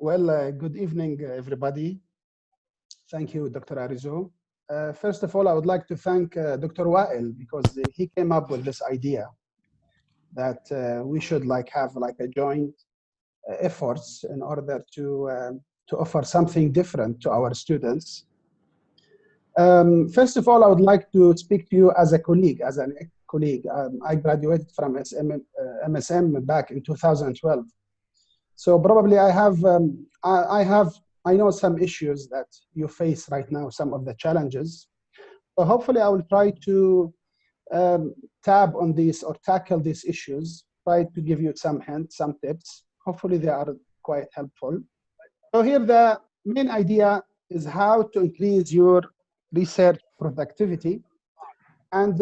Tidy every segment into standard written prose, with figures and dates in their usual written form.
Good evening, everybody. Thank you, Dr. Arizo. First of all, I would like to thank Dr. Wael because he came up with this idea that we should have a joint efforts in order to offer something different to our students. First of all, I would like to speak to you as a colleague, as an colleague. I graduated from MSM back in 2012. So probably I know some issues that you face right now, some of the challenges. So hopefully I will try to tab on these or tackle these issues, try to give you some hints, some tips. Hopefully they are quite helpful. So here the main idea is how to increase your research productivity. And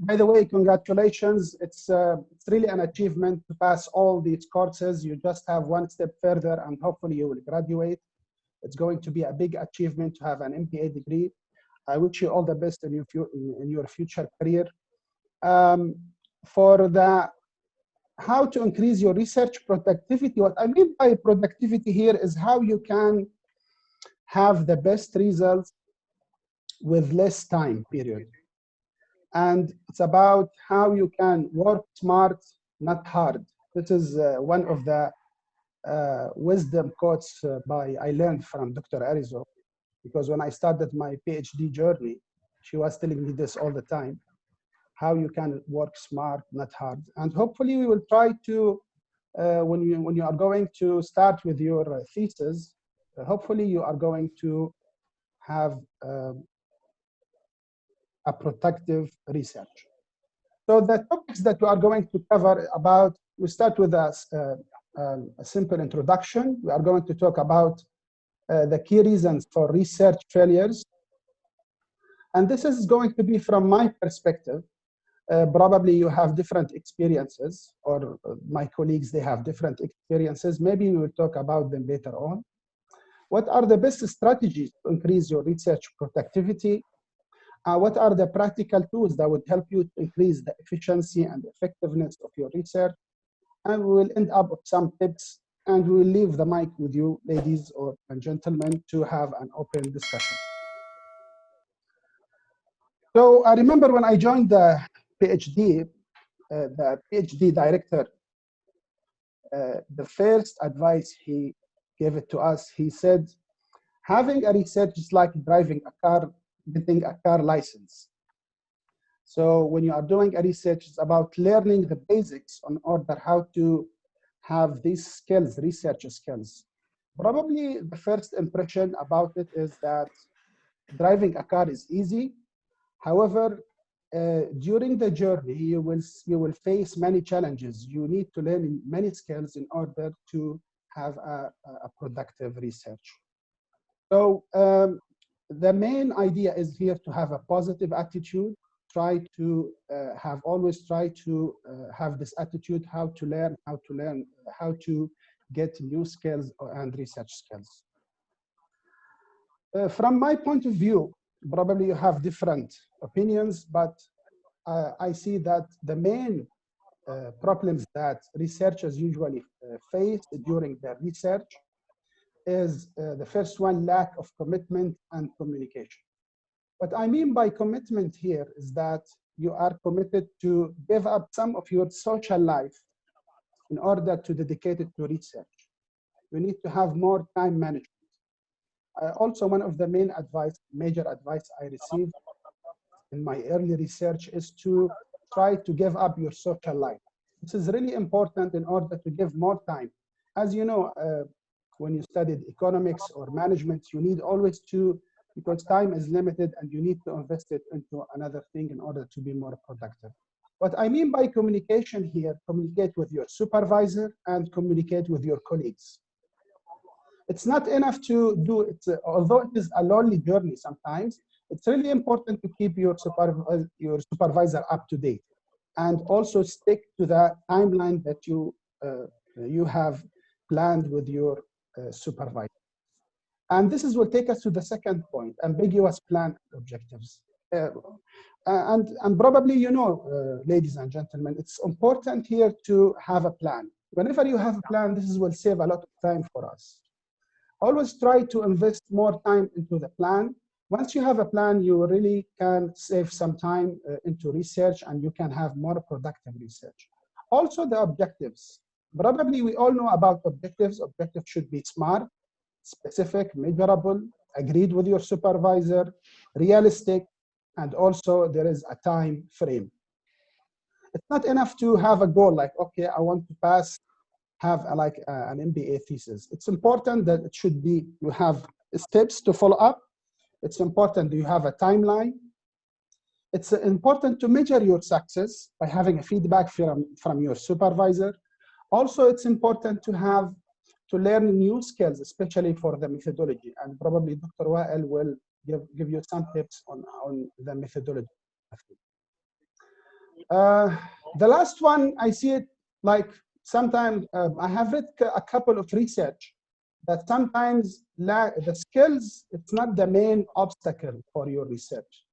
by the way, congratulations. It's really an achievement to pass all these courses. You just have one step further and hopefully you will graduate. It's going to be a big achievement to have an MBA degree. I wish you all the best in your future career. For the how to increase your research productivity, what I mean by productivity here is how you can have the best results with less time period. And it's about how you can work smart, not hard. This is one of the wisdom quotes I learned from Dr. Arizo, because when I started my PhD journey, she was telling me this all the time, how you can work smart, not hard. And hopefully we will try to, when you are going to start with your thesis, hopefully you are going to have a productive research. So the topics that we are going to cover about, we start with a simple introduction. We are going to talk about the key reasons for research failures. And this is going to be from my perspective. Probably you have different experiences, or my colleagues, they have different experiences. Maybe we will talk about them later on. What are the best strategies to increase your research productivity? What are the practical tools that would help you to increase the efficiency and effectiveness of your research? And we will end up with some tips, and we will leave the mic with you, ladies and gentlemen, to have an open discussion. So I remember when I joined the PhD director, the first advice he gave it to us, he said, having a research is like driving a car, getting a car license. So when you are doing a research, it's about learning the basics on order how to have these skills, research skills. Probably the first impression about it is that driving a car is easy. However, during the journey, you will face many challenges. You need to learn many skills in order to have a productive research. So the main idea is here to have a positive attitude. Always try to have this attitude, how to get new skills and research skills. From my point of view, probably you have different opinions, but I see that the main problems that researchers usually face during their research is the first one, lack of commitment and communication. What I mean by commitment here is that you are committed to give up some of your social life in order to dedicate it to research. You need to have more time management. Also, one of the major advice I received in my early research is to try to give up your social life. This is really important in order to give more time. As you know, when you studied economics or management, you need always to, because time is limited and you need to invest it into another thing in order to be more productive. What I mean by communication here, communicate with your supervisor and communicate with your colleagues. It's not enough to do it, although it is a lonely journey sometimes, it's really important to keep your supervisor up to date and also stick to the timeline that you have planned with your supervisor. And this will take us to the second point, ambiguous plan objectives. And probably you know, ladies and gentlemen, it's important here to have a plan. Whenever you have a plan, will save a lot of time for us. Always try to invest more time into the plan. Once you have a plan, you really can save some time into research, and you can have more productive research. Also, the objectives. Probably we all know about objectives. Objectives should be smart, specific, measurable, agreed with your supervisor, realistic, and also there is a time frame. It's not enough to have a goal like, okay, I want to pass, have an MBA thesis. It's important that it should be, you have steps to follow up. It's important that you have a timeline. It's important to measure your success by having a feedback from your supervisor. Also, it's important to learn new skills, especially for the methodology. And probably Dr. Wael will give you some tips on the methodology. The last one, I see it like sometimes I have read a couple of research that sometimes the skills, it's not the main obstacle for your research.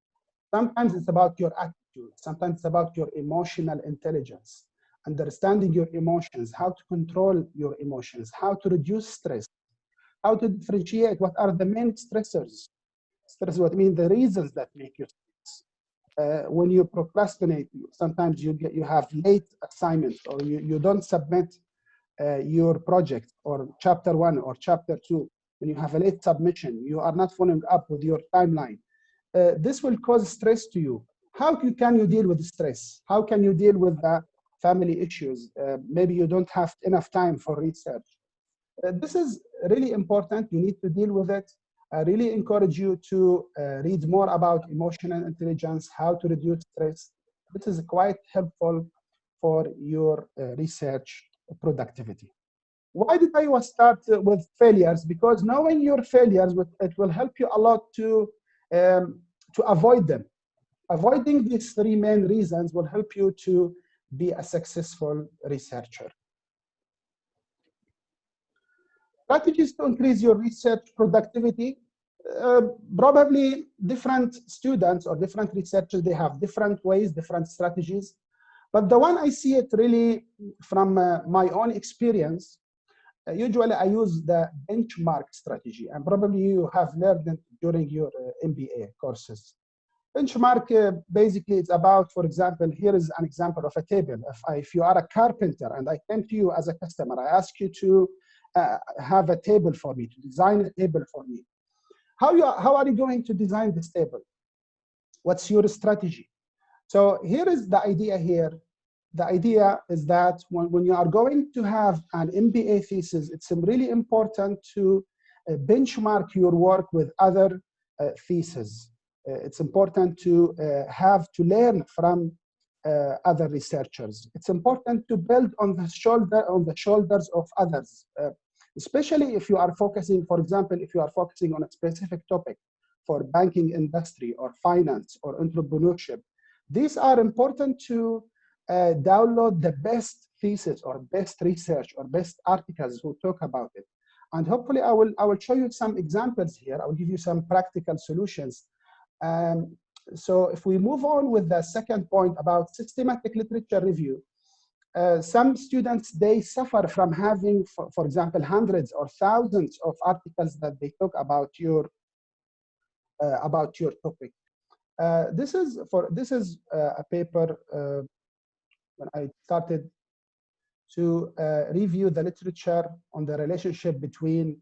Sometimes it's about your attitude. Sometimes it's about your emotional intelligence, understanding your emotions, how to control your emotions, how to reduce stress, how to differentiate what are the main stressors. Stress, what mean the reasons that make you stress. When you procrastinate, sometimes you have late assignments, or you don't submit your project or chapter 1 or chapter 2. When you have a late submission, you are not following up with your timeline. This will cause stress to you. How can you deal with stress? How can you deal with the family issues? Maybe you don't have enough time for research. This is really important. You need to deal with it. I really encourage you to read more about emotional intelligence, how to reduce stress. This is quite helpful for your research productivity. Why did I start with failures? Because knowing your failures, it will help you a lot to avoid them. Avoiding these three main reasons will help you to be a successful researcher. Strategies to increase your research productivity. Probably different students or different researchers, they have different ways, different strategies. But the one I see it really from my own experience, usually I use the benchmark strategy, and probably you have learned it during your MBA courses. Benchmark, basically it's about, for example, here is an example of a table. If you are a carpenter and I came to you as a customer, I ask you to have a table for me, to design a table for me. How are you going to design this table? What's your strategy? So here is the idea here. The idea is that when you are going to have an MBA thesis, it's really important to benchmark your work with other theses. It's important to have to learn from other researchers. It's important to build on the shoulders of others, especially if you are focusing, for example, if you are focusing on a specific topic for banking industry or finance or entrepreneurship. These are important to download the best thesis or best research or best articles who talk about it. And hopefully I will show you some examples here. I will give you some practical solutions. So if we move on with the second point about systematic literature review, some students, they suffer from having, for example, hundreds or thousands of articles that they talk about your topic. This is a paper when I started to review the literature on the relationship between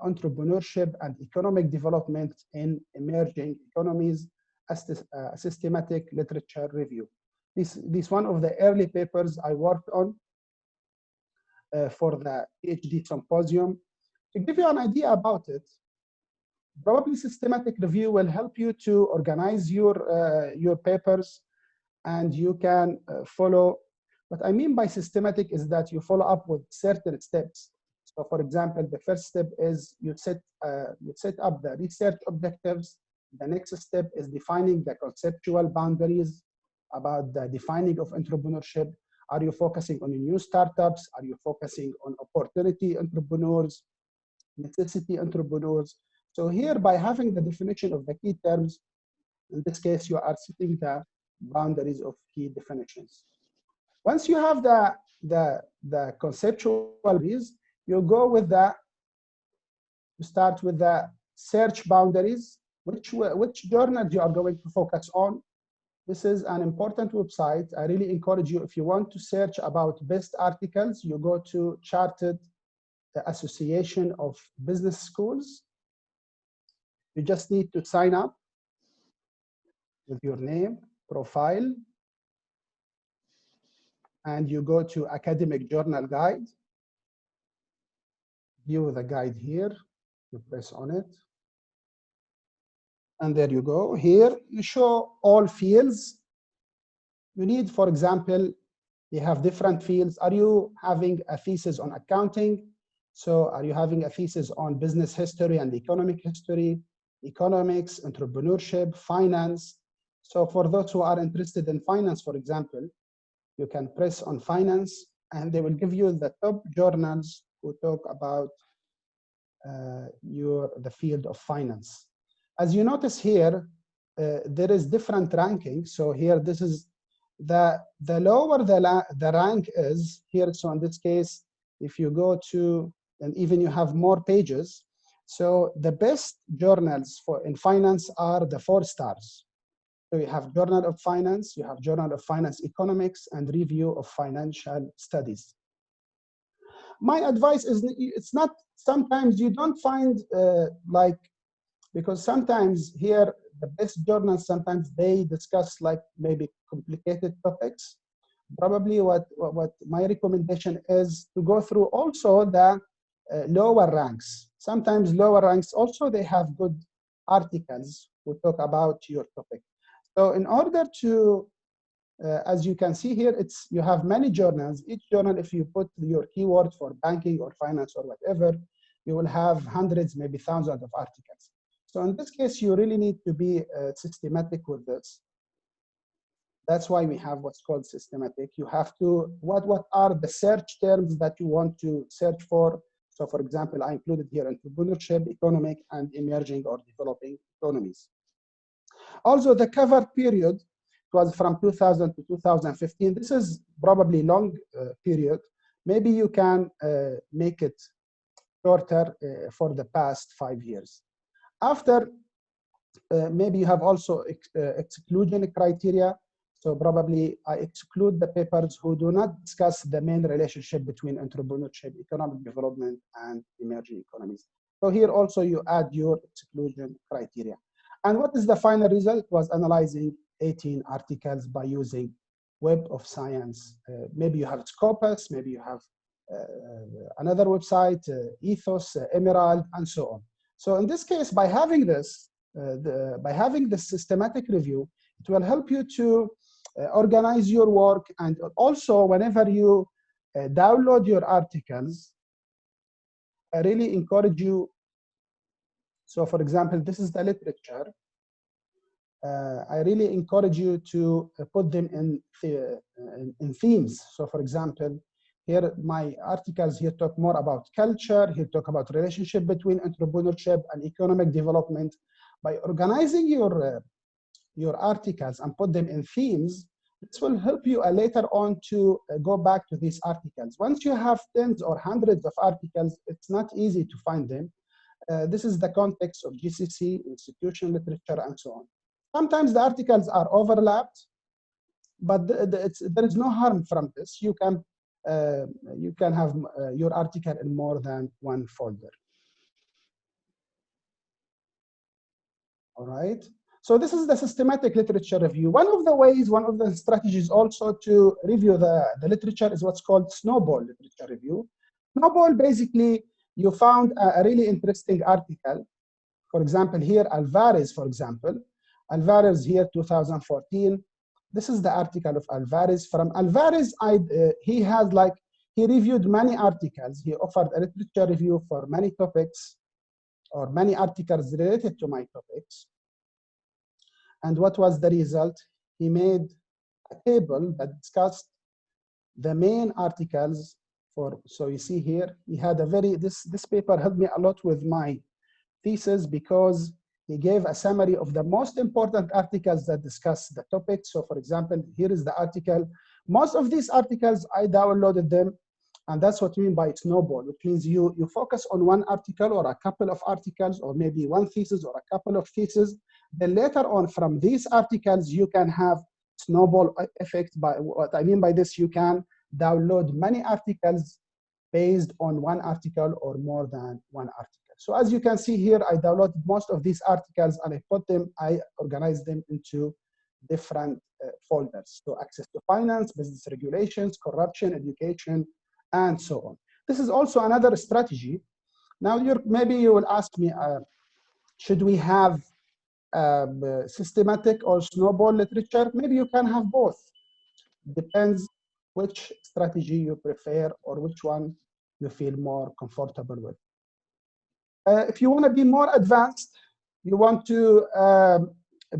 entrepreneurship and economic development in emerging economies, as a systematic literature review. This one of the early papers I worked on for the PhD symposium. To give you an idea about it, probably systematic review will help you to organize your papers, and you can follow. What I mean by systematic is that you follow up with certain steps. So for example, the first step is you set up the research objectives. The next step is defining the conceptual boundaries about the defining of entrepreneurship. Are you focusing on new startups? Are you focusing on opportunity entrepreneurs, necessity entrepreneurs? So here, by having the definition of the key terms, in this case, you are setting the boundaries of key definitions. Once you have the conceptual boundaries, you go with the, You start with the search boundaries, which journals you are going to focus on. This is an important website. I really encourage you, if you want to search about best articles, you go to Chartered Association of Business Schools. You just need to sign up with your name, profile, and you go to Academic Journal Guide. View the guide here. You press on it. And there you go. Here you show all fields you need. For example, you have different fields. Are you having a thesis on accounting? So are you having a thesis on business history and economic history, economics, entrepreneurship, finance? So for those who are interested in finance, for example, you can press on finance and they will give you the top journals who talk about the field of finance. As you notice here, there is different ranking. So here, this is the lower the rank is here. So in this case, if you go to, and even you have more pages. So the best journals in finance are the 4 stars. So you have Journal of Finance, you have Journal of Finance Economics, and Review of Financial Studies. My advice is, it's not, sometimes you don't find because sometimes here, the best journals, sometimes they discuss like maybe complicated topics. Probably what my recommendation is to go through also the lower ranks. Sometimes lower ranks also, they have good articles who talk about your topic. So in order to, as you can see here, you have many journals. Each journal, if you put your keyword for banking or finance or whatever, you will have hundreds, maybe thousands of articles. So in this case, you really need to be systematic with this. That's why we have what's called systematic. You have to, what are the search terms that you want to search for? So for example, I included here entrepreneurship, economic, and emerging or developing economies. Also, the cover period was from 2000 to 2015. This is probably long period. Maybe you can make it shorter for the past 5 years. After, maybe you have also exclusion criteria. So probably I exclude the papers who do not discuss the main relationship between entrepreneurship, economic development, and emerging economies. So here also you add your exclusion criteria. And what is the final result? It was analyzing 18 articles by using Web of Science. Maybe you have Scopus, maybe you have another website, Ethos, Emerald, and so on. So in this case, by having this, by having this systematic review, it will help you to organize your work. And also, whenever you download your articles, I really encourage you. So for example, this is the literature. I really encourage you to put them in themes. So for example, here my articles here talk more about culture, here talk about relationship between entrepreneurship and economic development. By organizing your articles and put them in themes, this will help you later on to go back to these articles. Once you have tens or hundreds of articles, it's not easy to find them. This is the context of GCC, institutional literature, and so on. Sometimes the articles are overlapped, but there is no harm from this. You can have your article in more than one folder. All right. So this is the systematic literature review. One of the ways, one of the strategies also to review the literature is what's called snowball literature review. Snowball, basically, you found a really interesting article. For example, here, Alvarez, for example. Alvarez here, 2014. This is the article of Alvarez. From Alvarez, he reviewed many articles. He offered a literature review for many topics or many articles related to my topics. And what was the result? He made a table that discussed the main articles for, so you see here, he had this paper helped me a lot with my thesis because he gave a summary of the most important articles that discuss the topic. So for example, here is the article. Most of these articles, I downloaded them And that's what we mean by snowball, which means you focus on one article or a couple of articles or maybe one thesis or a couple of theses. Then later on from these articles, you can have snowball effect. By what I mean by this, you can download many articles based on one article or more than one article. So as you can see here, I downloaded most of these articles and I organized them into different folders. So access to finance, business regulations, corruption, education, and so on. This is also another strategy. Now, maybe you will ask me, should we have systematic or snowball literature? Maybe you can have both. Depends which strategy you prefer or which one you feel more comfortable with. If you want to be more advanced, you want to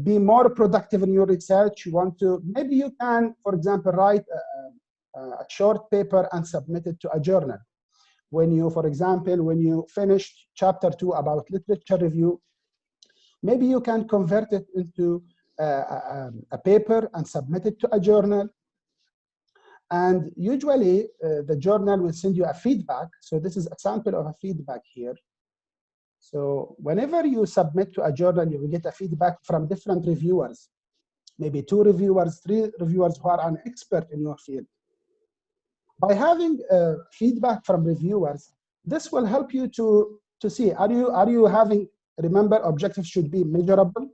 be more productive in your research, maybe you can, for example, write a short paper and submit it to a journal. For example, when you finish chapter 2 about literature review, maybe you can convert it into a paper and submit it to a journal. And usually the journal will send you a feedback. So this is a sample of a feedback here. So whenever you submit to a journal, you will get a feedback from different reviewers, maybe 2 reviewers, 3 reviewers who are an expert in your field. By having feedback from reviewers, this will help you to see, are you having, remember, objectives should be measurable.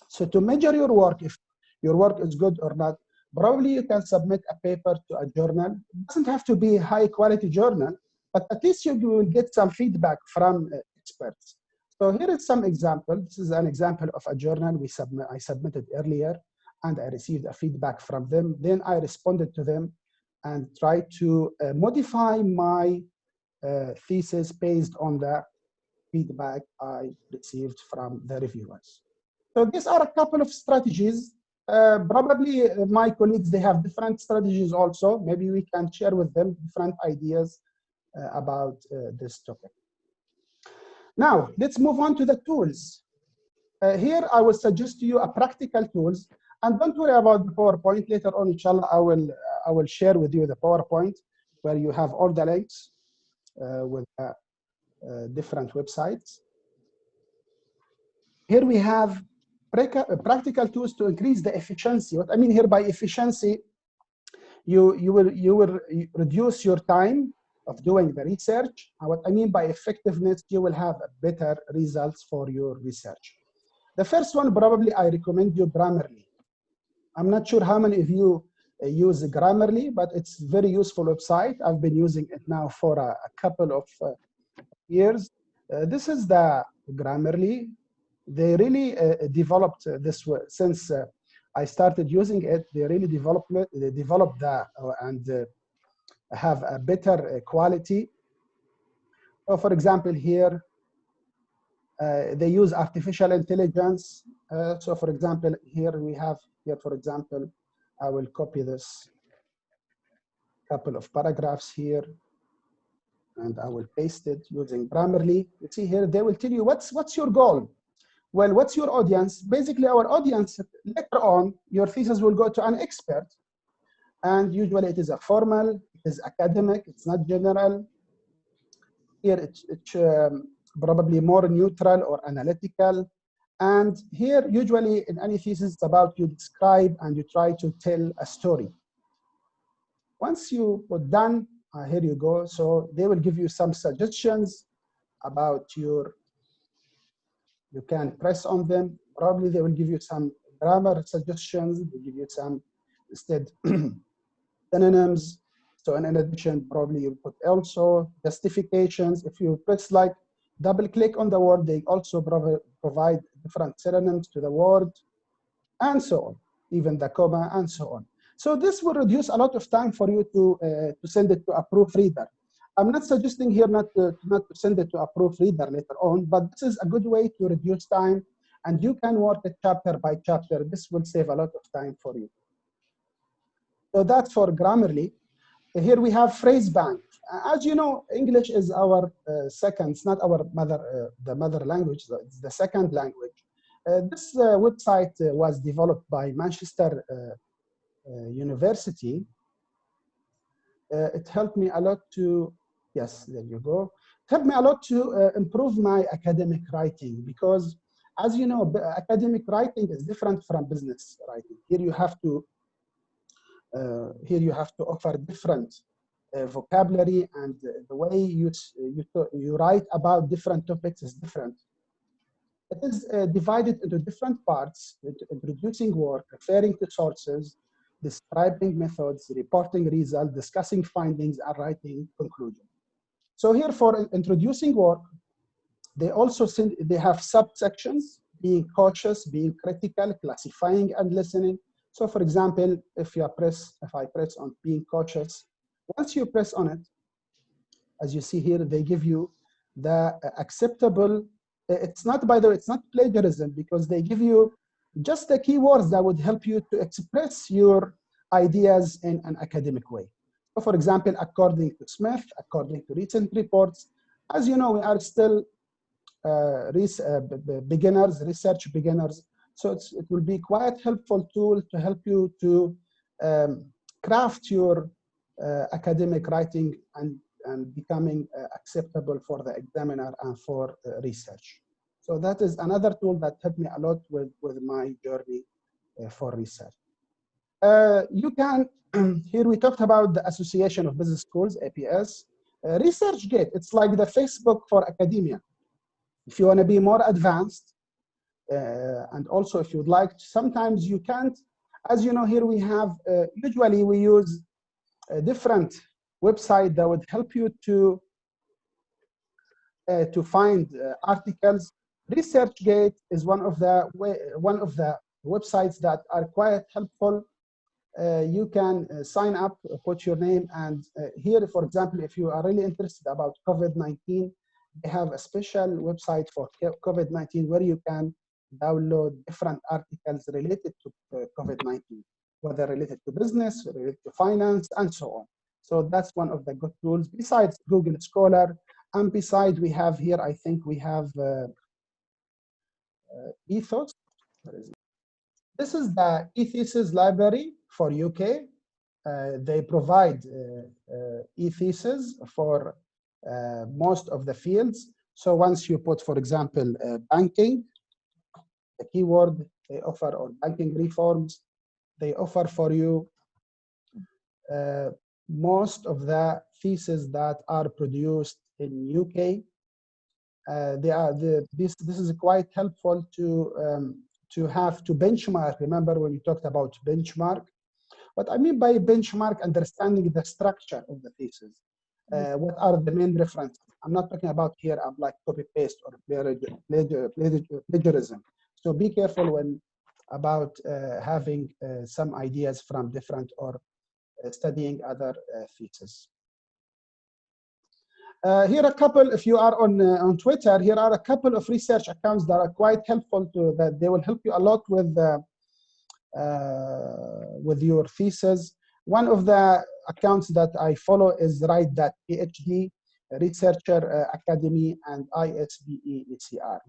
So to measure your work, if your work is good or not, probably you can submit a paper to a journal. It doesn't have to be a high quality journal, but at least you will get some feedback from experts. So here is some example. This is an example of a journal I submitted earlier, and I received a feedback from them. Then I responded to them and tried to modify my thesis based on the feedback I received from the reviewers. So these are a couple of strategies. Probably my colleagues, they have different strategies also. Maybe we can share with them different ideas about this topic. Now, let's move on to the tools. Here, I will suggest to you a practical tools. And don't worry about the PowerPoint. Later on, inshallah, I will share with you the PowerPoint where you have all the links with different websites. Here we have practical tools to increase the efficiency. What I mean here by efficiency, you will reduce your time of doing the research. And what I mean by effectiveness, you will have better results for your research. The first one, probably I recommend you Grammarly. I'm not sure how many of you use Grammarly, but it's a very useful website. I've been using it now for a couple of years. This is the Grammarly. They really developed this since I started using it. They really developed that and have a better quality. So for example, here they use artificial intelligence. So for example, here we have for example, I will copy this couple of paragraphs here, and I will paste it using Grammarly. You see here, they will tell you what's your goal. Well, what's your audience? Basically, our audience, later on, your thesis will go to an expert. And usually it is a formal, it is academic, it's not general. Here it's probably more neutral or analytical. And here, usually in any thesis, it's about you describe and you try to tell a story. Once you put done, here you go. So they will give you some suggestions about you can press on them. Probably they will give you some grammar suggestions. They give you some instead synonyms. So in addition, probably you put also justifications. If you press like double click on the word, they also provide different synonyms to the word and so on, even the comma and so on. So this will reduce a lot of time for you to send it to a proofreader. I'm not suggesting here not to send it to a proofreader later on, but this is a good way to reduce time, and you can work it chapter by chapter. This will save a lot of time for you. So that's for Grammarly. Here we have phrase bank. As you know, English is our second, it's not our the mother language, it's the second language. This website was developed by Manchester University. It helped me a lot to, yes, there you go. It helped me a lot to improve my academic writing because, as you know, academic writing is different from business writing. Here you have to offer different vocabulary, and the way you write about different topics is different. It is divided into different parts: introducing work, referring to sources, describing methods, reporting results, discussing findings, and writing conclusion. So here for introducing work, they have subsections: being cautious, being critical, classifying, and listening. So for example, if I press on being cautious, once you press on it, as you see here, they give you the acceptable. It's not, by the way, it's not plagiarism, because they give you just the keywords that would help you to express your ideas in an academic way. So for example, according to Smith, according to recent reports, as you know, we are still beginners, research beginners. So it will be quite helpful tool to help you to craft your academic writing and becoming acceptable for the examiner and for research. So that is another tool that helped me a lot with my journey for research. You can, here we talked about the Association of Business Schools, APS. ResearchGate, it's like the Facebook for academia. If you want to be more advanced, and also if you'd like, sometimes you can't, as you know, here we have, usually we use a different website that would help you to find articles. ResearchGate is one of the websites that are quite helpful. You can sign up, put your name, and here, for example, if you are really interested about COVID-19, they have a special website for COVID-19 where you can download different articles related to COVID-19, whether related to business, related to finance, and so on. So that's one of the good tools besides Google Scholar. And besides, we have here, I think we have Ethos. This is the e-thesis library for UK. They provide e-thesis for most of the fields. So once you put, for example, banking, the keyword they offer, or banking reforms, they offer for you most of the theses that are produced in UK. This is quite helpful to have to benchmark. Remember when we talked about benchmark? What I mean by benchmark, understanding the structure of the thesis. What are the main references? I'm not talking about here, I'm like copy paste or plagiarism. So be careful when about having some ideas from different or studying other theses. Here a couple, if you are on Twitter, here are a couple of research accounts that are quite helpful that they will help you a lot with your thesis. One of the accounts that I follow is Write That PhD, Researcher Academy, and ISBE ECR.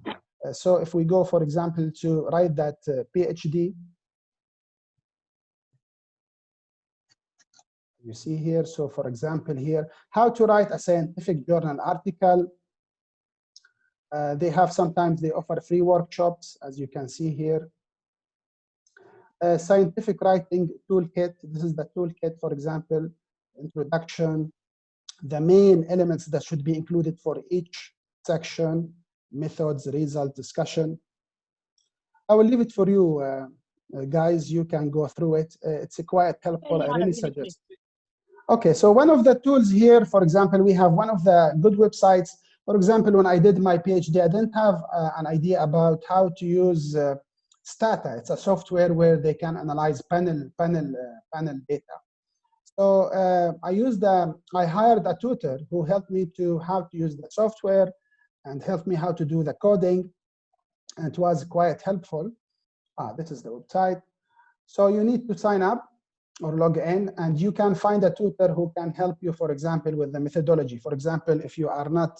So if we go, for example, to Write That PhD, you see here, so for example here, how to write a scientific journal article. Sometimes they offer free workshops, as you can see here. Scientific writing toolkit, this is the toolkit, for example, introduction, the main elements that should be included for each section, methods, results, discussion. I will leave it for you guys, you can go through it. It's quite helpful, I really suggest. Okay, so one of the tools here, for example, we have one of the good websites. For example, when I did my PhD, I didn't have an idea about how to use Stata. It's a software where they can analyze panel data. So I hired a tutor who helped me to how to use the software and helped me how to do the coding. And it was quite helpful. This is the website. So you need to sign up or log in, and you can find a tutor who can help you, for example, with the methodology. For example, if you are not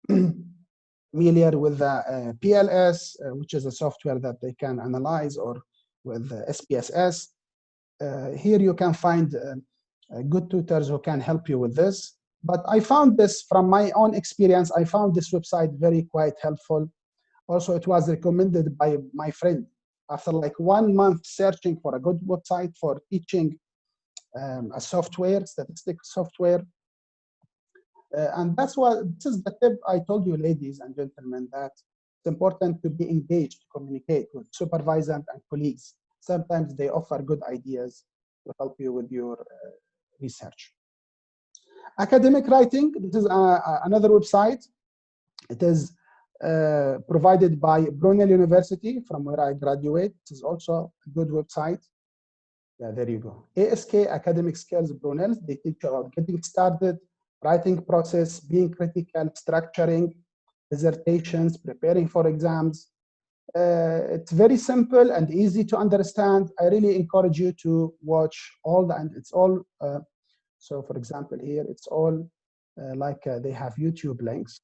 familiar with the PLS, which is a software that they can analyze, or with SPSS, here you can find good tutors who can help you with this. But I found this from my own experience. I found this website very quite helpful. Also, it was recommended by my friend. After like 1 month searching for a good website for teaching a software, statistics software, and that's what this is the tip I told you, ladies and gentlemen, that it's important to be engaged, to communicate with supervisors and colleagues. Sometimes they offer good ideas to help you with your research. Academic writing, this is another website. It is provided by Brunel University, from where I graduate. It is also a good website. Yeah, there you go. ASK, Academic Skills Brunel. They teach you about getting started, writing process, being critical, structuring, dissertations, preparing for exams. It's very simple and easy to understand. I really encourage you to watch all the, and it's all, so for example, here, it's all they have YouTube links.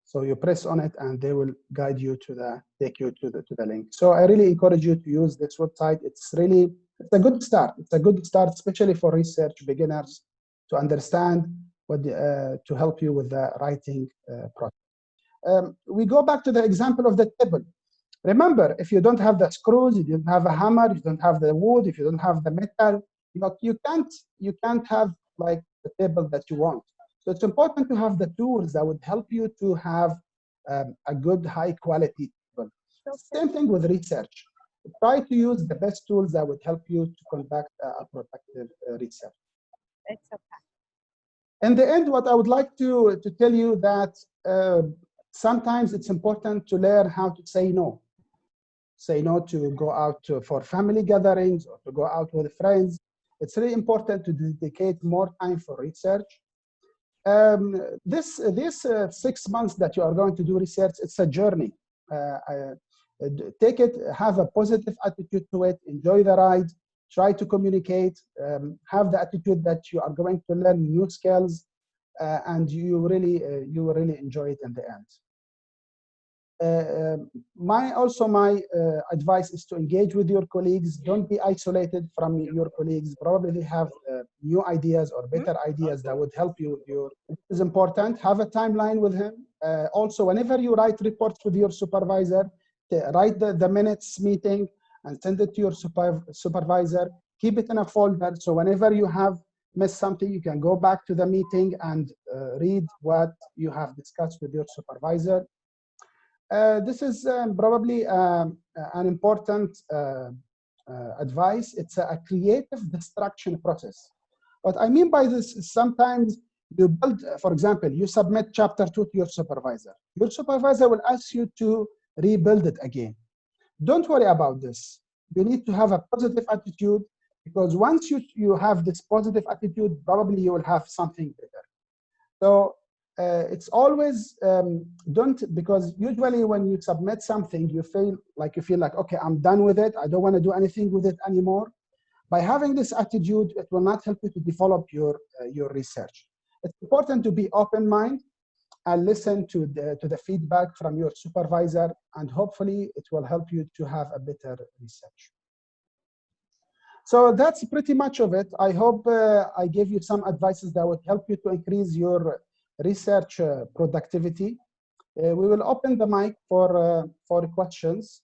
So you press on it and they will guide you to take you to the link. So I really encourage you to use this website. It's a good start. It's a good start, especially for research beginners, to understand to help you with the writing process. We go back to the example of the table. Remember, if you don't have the screws, you don't have a hammer, you don't have the wood, if you don't have the metal, you can't have like the table that you want. So it's important to have the tools that would help you to have a good, high quality table. Same thing with research. Try to use the best tools that would help you to conduct a productive research. It's okay. In the end, what I would like to tell you that sometimes it's important to learn how to say no. Say no to go out for family gatherings or to go out with friends. It's really important to dedicate more time for research. This 6 months that you are going to do research, it's a journey. Take it, have a positive attitude to it, enjoy the ride, try to communicate, have the attitude that you are going to learn new skills, and you will really enjoy it in the end. My advice is to engage with your colleagues. Don't be isolated from your colleagues. Probably they have new ideas or better ideas that would help you. It is important. Have a timeline with him. Also, whenever you write reports with your supervisor, write the minutes meeting and send it to your supervisor. Keep it in a folder, so whenever you have missed something, you can go back to the meeting and read what you have discussed with your supervisor. This is probably an important advice. It's a creative destruction process. What I mean by this is sometimes you build, for example, you submit chapter 2 to your supervisor. Your supervisor will ask you to rebuild it again. Don't worry about this. You need to have a positive attitude, because once you have this positive attitude, probably you will have something better. So it's always because usually when you submit something, you feel like, okay, I'm done with it. I don't want to do anything with it anymore. By having this attitude, it will not help you to develop your research. It's important to be open-minded and listen to the feedback from your supervisor, and hopefully it will help you to have a better research. So that's pretty much of it. I hope I gave you some advices that would help you to increase your research productivity. We will open the mic for questions.